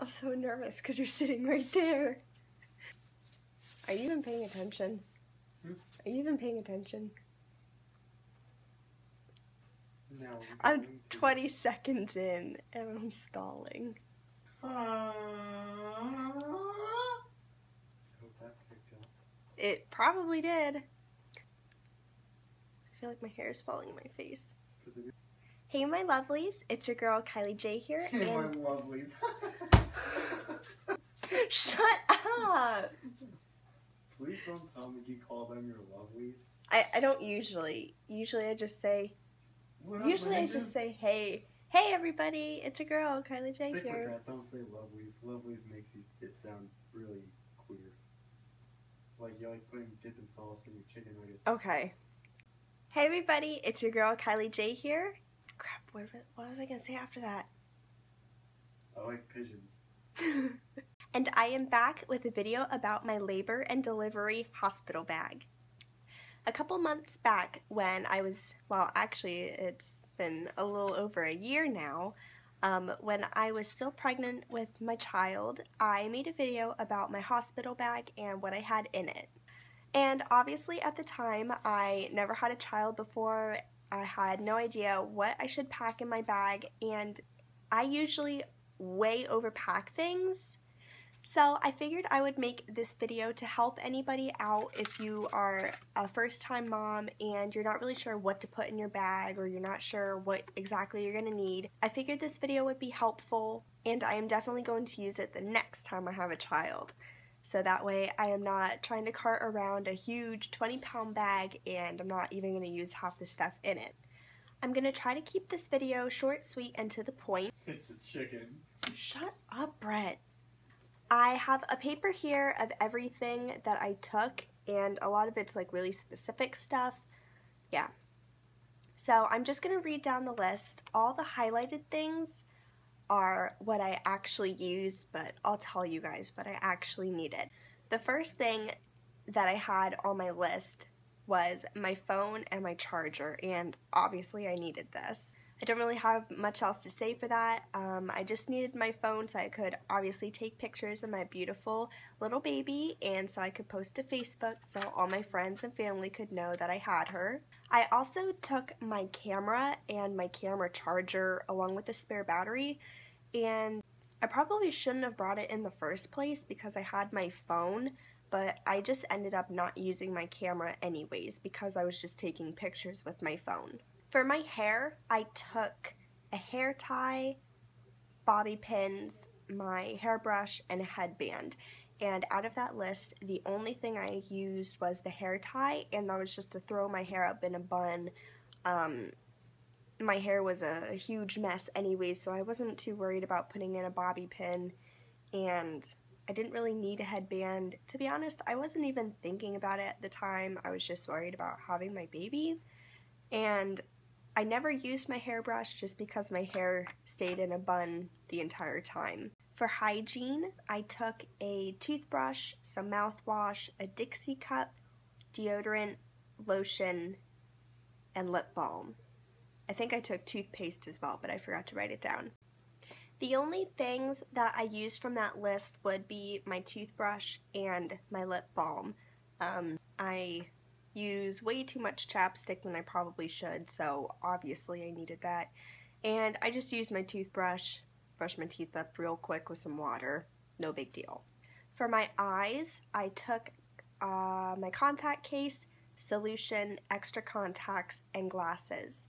I'm so nervous because you're sitting right there. Are you even paying attention? Are you even paying attention? No. I'm 20 seconds in and I'm stalling. I hope that picked up. It probably did. I feel like my hair is falling in my face. Hey my lovelies, it's your girl Kylie J here. Hey and my lovelies. Shut up! Please don't tell me you call them your lovelies. I don't usually. Usually I just say, hey everybody, it's a girl, Kylie J Stick here. with that, don't say lovelies. Lovelies makes it sound really queer. Like you're like putting dipping sauce in your chicken nuggets. Okay. Hey everybody, it's your girl Kylie J here. Crap, what was I gonna say after that? I like pigeons. And I am back with a video about my labor and delivery hospital bag. A couple months back when I was, well actually it's been a little over a year now, when I was still pregnant with my child, I made a video about my hospital bag and what I had in it. And obviously at the time I never had a child before, I had no idea what I should pack in my bag, and I usually way overpack things. So I figured I would make this video to help anybody out if you are a first-time mom and you're not really sure what to put in your bag or you're not sure what exactly you're going to need. I figured this video would be helpful, and I am definitely going to use it the next time I have a child. So that way I am not trying to cart around a huge 20-pound bag and I'm not even going to use half the stuff in it. I'm going to try to keep this video short, sweet, and to the point. It's a chicken. Shut up, Brett. I have a paper here of everything that I took, and a lot of it's like really specific stuff. Yeah. So I'm just going to read down the list. All the highlighted things are what I actually used, but I'll tell you guys what I actually needed. The first thing that I had on my list was my phone and my charger, and obviously I needed this. I don't really have much else to say for that. I just needed my phone so I could obviously take pictures of my beautiful little baby, and so I could post to Facebook so all my friends and family could know that I had her. I also took my camera and my camera charger along with a spare battery, and I probably shouldn't have brought it in the first place because I had my phone, but I just ended up not using my camera anyways because I was just taking pictures with my phone. For my hair, I took a hair tie, bobby pins, my hairbrush, and a headband. And out of that list, the only thing I used was the hair tie, and that was just to throw my hair up in a bun. My hair was a huge mess anyways, so I wasn't too worried about putting in a bobby pin, and I didn't really need a headband. To be honest, I wasn't even thinking about it at the time. I was just worried about having my baby, and I never used my hairbrush just because my hair stayed in a bun the entire time. For hygiene, I took a toothbrush, some mouthwash, a Dixie cup, deodorant, lotion, and lip balm. I think I took toothpaste as well, but I forgot to write it down. The only things that I used from that list would be my toothbrush and my lip balm. I use way too much chapstick than I probably should, so obviously I needed that. And I just used my toothbrush, brushed my teeth up real quick with some water. No big deal. For my eyes, I took my contact case, solution, extra contacts, and glasses.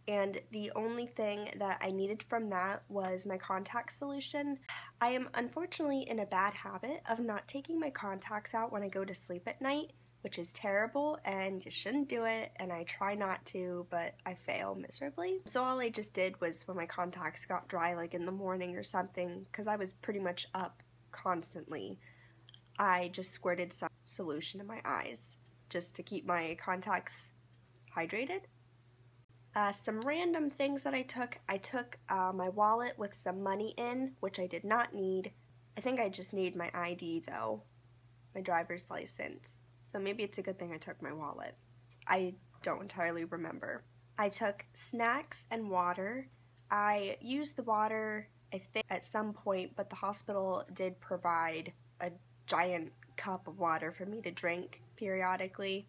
And the only thing that I needed from that was my contact solution. I am unfortunately in a bad habit of not taking my contacts out when I go to sleep at night, which is terrible and you shouldn't do it, and I try not to, but I fail miserably. So all I just did was when my contacts got dry, like in the morning or something, because I was pretty much up constantly, I just squirted some solution in my eyes just to keep my contacts hydrated. Some random things that I took my wallet with some money in, which I did not need. I think I just need my ID though, my driver's license. So maybe it's a good thing I took my wallet. I don't entirely remember. I took snacks and water. I used the water I think, at some point, but the hospital did provide a giant cup of water for me to drink periodically.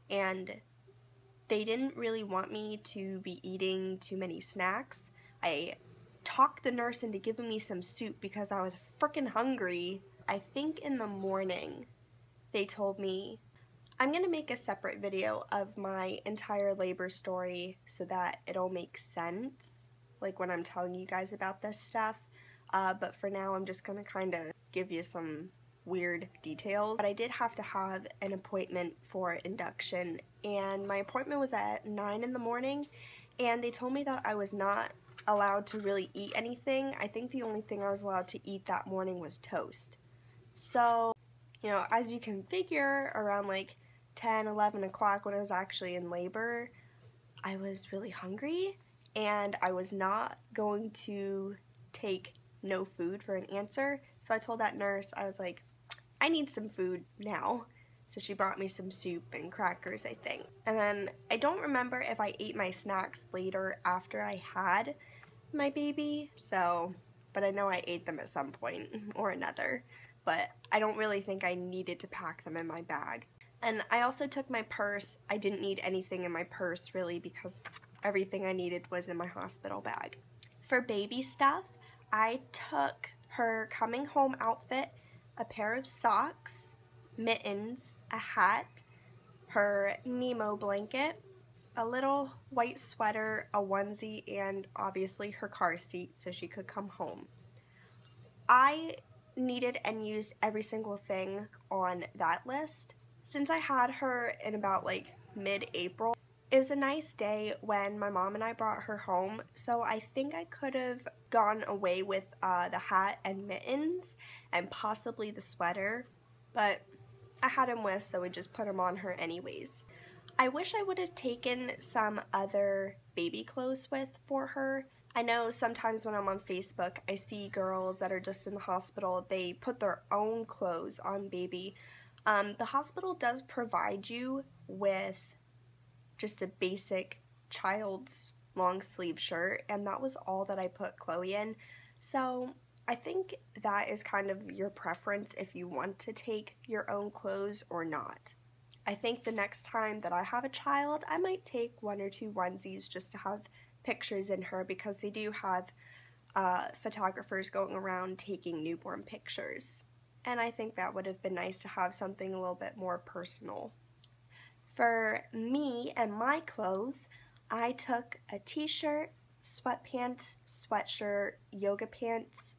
And they didn't really want me to be eating too many snacks. I talked the nurse into giving me some soup because I was freaking hungry. I think in the morning they told me, I'm going to make a separate video of my entire labor story so that it'll make sense, like when I'm telling you guys about this stuff. But for now, I'm just going to kind of give you some weird details. But I did have to have an appointment for induction, and my appointment was at 9 in the morning, and they told me that I was not allowed to really eat anything. I think the only thing I was allowed to eat that morning was toast. So, you know, as you can figure, around like 10, 11 o'clock when I was actually in labor, I was really hungry, and I was not going to take no food for an answer. So I told that nurse, I was like, I need some food now. So she brought me some soup and crackers, I think. And then I don't remember if I ate my snacks later after I had my baby, but I know I ate them at some point or another. But I don't really think I needed to pack them in my bag. And I also took my purse. I didn't need anything in my purse really because everything I needed was in my hospital bag. For baby stuff, I took her coming home outfit, a pair of socks, mittens, a hat, her Nemo blanket, a little white sweater, a onesie, and obviously her car seat so she could come home. I needed and used every single thing on that list. Since I had her in about like mid-April, it was a nice day when my mom and I brought her home, so I think I could have gone away with the hat and mittens and possibly the sweater, but I had him with, so we just put him on her anyways. I wish I would have taken some other baby clothes with for her. I know sometimes when I'm on Facebook, I see girls that are just in the hospital, they put their own clothes on baby. The hospital does provide you with just a basic child's long sleeve shirt, and that was all that I put Chloe in. So I think that is kind of your preference if you want to take your own clothes or not. I think the next time that I have a child, I might take one or two onesies just to have pictures in her because they do have photographers going around taking newborn pictures. And I think that would have been nice to have something a little bit more personal. For me and my clothes, I took a t-shirt, sweatpants, sweatshirt, yoga pants,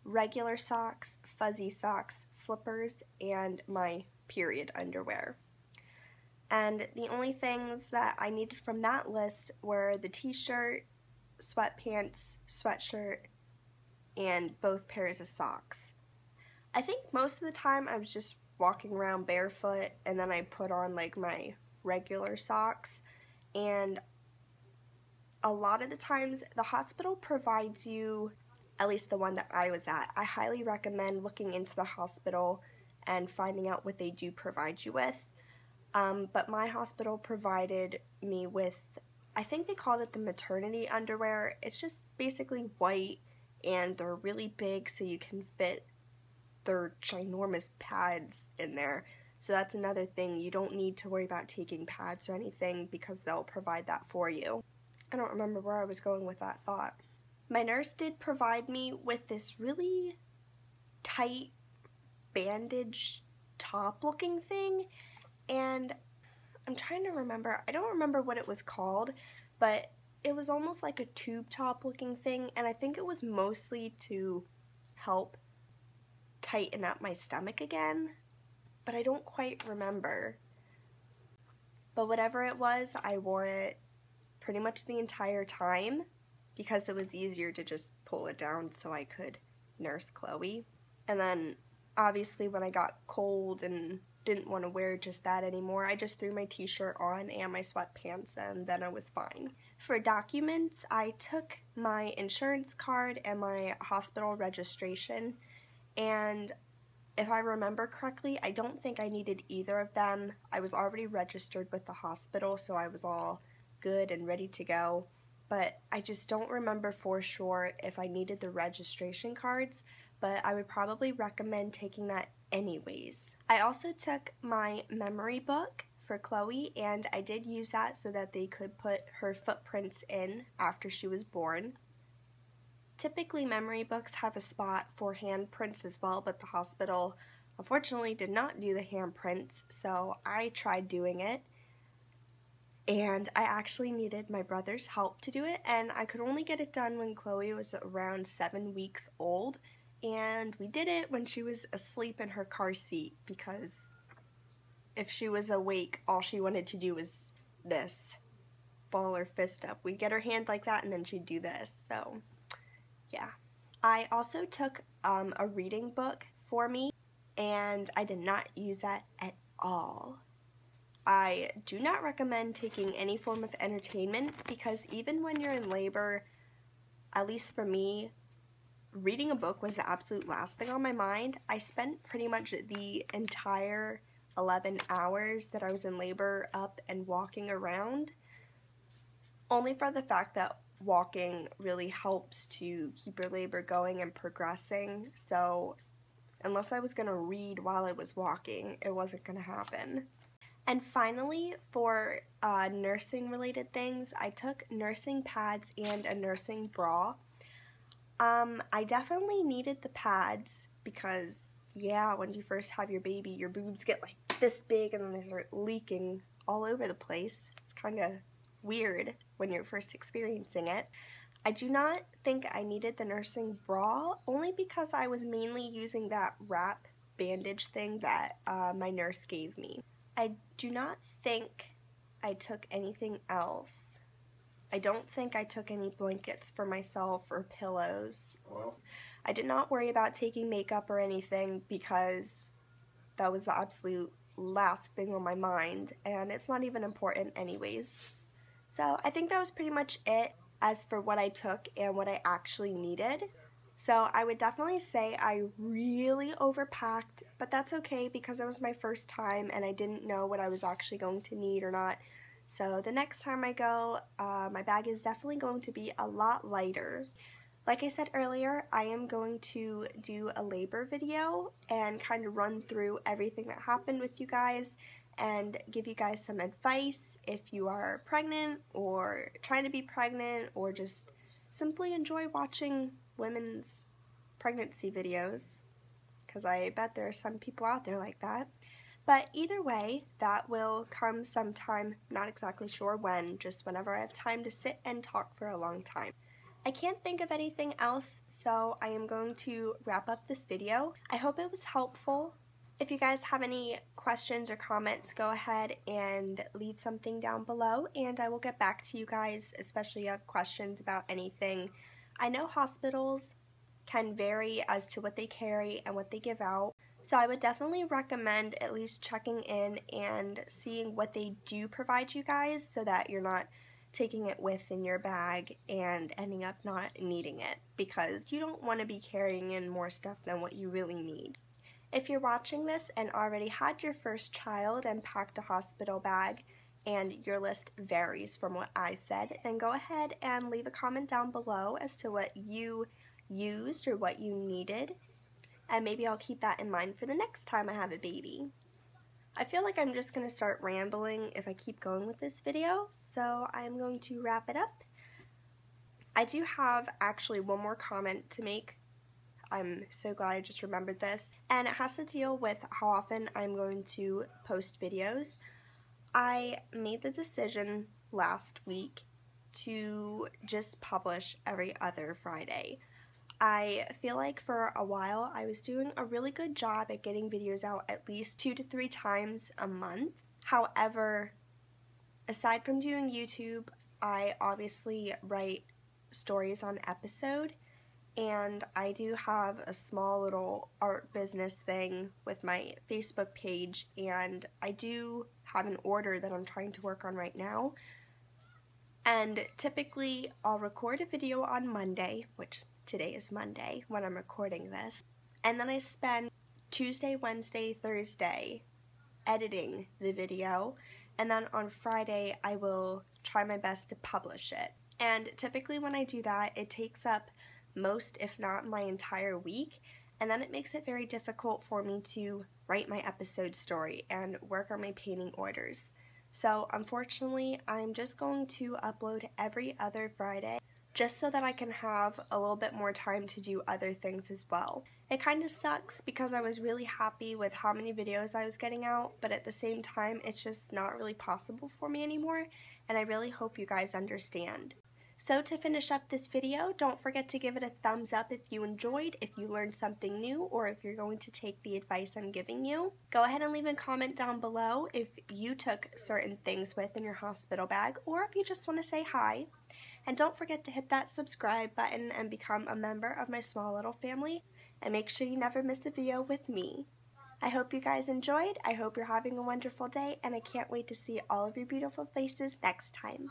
regular socks, fuzzy socks, slippers, and my period underwear. And the only things that I needed from that list were the t-shirt, sweatpants, sweatshirt, and both pairs of socks. I think most of the time I was just walking around barefoot, and then I put on like my regular socks. And a lot of the times the hospital provides you, at least the one that I was at, I highly recommend looking into the hospital and finding out what they do provide you with. But my hospital provided me with, I think they called it the maternity underwear. It's just basically white, and they're really big so you can fit their ginormous pads in there. So that's another thing. You don't need to worry about taking pads or anything because they'll provide that for you. I don't remember where I was going with that thought. My nurse did provide me with this really tight bandage top looking thing, and I'm trying to remember. I don't remember what it was called, but it was almost like a tube top looking thing, and I think it was mostly to help tighten up my stomach again, but I don't quite remember. But whatever it was, I wore it pretty much the entire time because it was easier to just pull it down so I could nurse Chloe. And then obviously when I got cold and didn't want to wear just that anymore, I just threw my t-shirt on and my sweatpants, and then I was fine. For documents, I took my insurance card and my hospital registration, and if I remember correctly, I don't think I needed either of them. I was already registered with the hospital, so I was all good and ready to go. but I just don't remember for sure if I needed the registration cards, but I would probably recommend taking that anyways. I also took my memory book for Chloe, and I did use that so that they could put her footprints in after she was born. Typically, memory books have a spot for handprints as well, but the hospital unfortunately did not do the handprints, so I tried doing it. And I actually needed my brother's help to do it, and I could only get it done when Chloe was around 7 weeks old, and we did it when she was asleep in her car seat, because if she was awake, all she wanted to do was this, ball her fist up. We'd get her hand like that, and then she'd do this, so yeah. I also took a reading book for me, and I did not use that at all. I do not recommend taking any form of entertainment because even when you're in labor, at least for me, reading a book was the absolute last thing on my mind. I spent pretty much the entire 11 hours that I was in labor up and walking around, only for the fact that walking really helps to keep your labor going and progressing, so unless I was going to read while I was walking, it wasn't going to happen. And finally, for nursing related things, I took nursing pads and a nursing bra. I definitely needed the pads because, yeah, when you first have your baby, your boobs get like this big and then they start leaking all over the place. It's kind of weird when you're first experiencing it. I do not think I needed the nursing bra, only because I was mainly using that wrap bandage thing that my nurse gave me. I do not think I took anything else. I don't think I took any blankets for myself or pillows. Well, I did not worry about taking makeup or anything because that was the absolute last thing on my mind, and it's not even important anyways. So I think that was pretty much it as for what I took and what I actually needed. So I would definitely say I really overpacked, but that's okay because it was my first time and I didn't know what I was actually going to need or not. So the next time I go, my bag is definitely going to be a lot lighter. Like I said earlier, I am going to do a labor video and kind of run through everything that happened with you guys and give you guys some advice if you are pregnant or trying to be pregnant or just simply enjoy watching women's pregnancy videos, because I bet there are some people out there like that. But either way, that will come sometime, not exactly sure when, just whenever I have time to sit and talk for a long time. I can't think of anything else, so I am going to wrap up this video. I hope it was helpful. If you guys have any questions or comments, go ahead and leave something down below, and I will get back to you guys, especially if you have questions about anything. I know hospitals can vary as to what they carry and what they give out, so I would definitely recommend at least checking in and seeing what they do provide you guys so that you're not taking it with in your bag and ending up not needing it, because you don't want to be carrying in more stuff than what you really need. If you're watching this and already had your first child and packed a hospital bag and your list varies from what I said, then go ahead and leave a comment down below as to what you used or what you needed, and maybe I'll keep that in mind for the next time I have a baby. I feel like I'm just going to start rambling if I keep going with this video, so I'm going to wrap it up. I do have actually one more comment to make. I'm so glad I just remembered this, and it has to deal with how often I'm going to post videos. I made the decision last week to just publish every other Friday. I feel like for a while I was doing a really good job at getting videos out at least 2 to 3 times a month. However, aside from doing YouTube, I obviously write stories on episode, and I do have a small little art business thing with my Facebook page, and I do have an order that I'm trying to work on right now. And typically I'll record a video on Monday, which today is Monday when I'm recording this, and then I spend Tuesday, Wednesday, Thursday editing the video, and then on Friday I will try my best to publish it. And typically when I do that, it takes up most, if not my entire week, and then it makes it very difficult for me to write my episode story and work on my painting orders. So unfortunately, I'm just going to upload every other Friday just so that I can have a little bit more time to do other things as well. It kind of sucks because I was really happy with how many videos I was getting out, but at the same time, it's just not really possible for me anymore, and I really hope you guys understand. So to finish up this video, don't forget to give it a thumbs up if you enjoyed, if you learned something new, or if you're going to take the advice I'm giving you. Go ahead and leave a comment down below if you took certain things with in your hospital bag, or if you just want to say hi. And don't forget to hit that subscribe button and become a member of my small little family, and make sure you never miss a video with me. I hope you guys enjoyed, I hope you're having a wonderful day, and I can't wait to see all of your beautiful faces next time.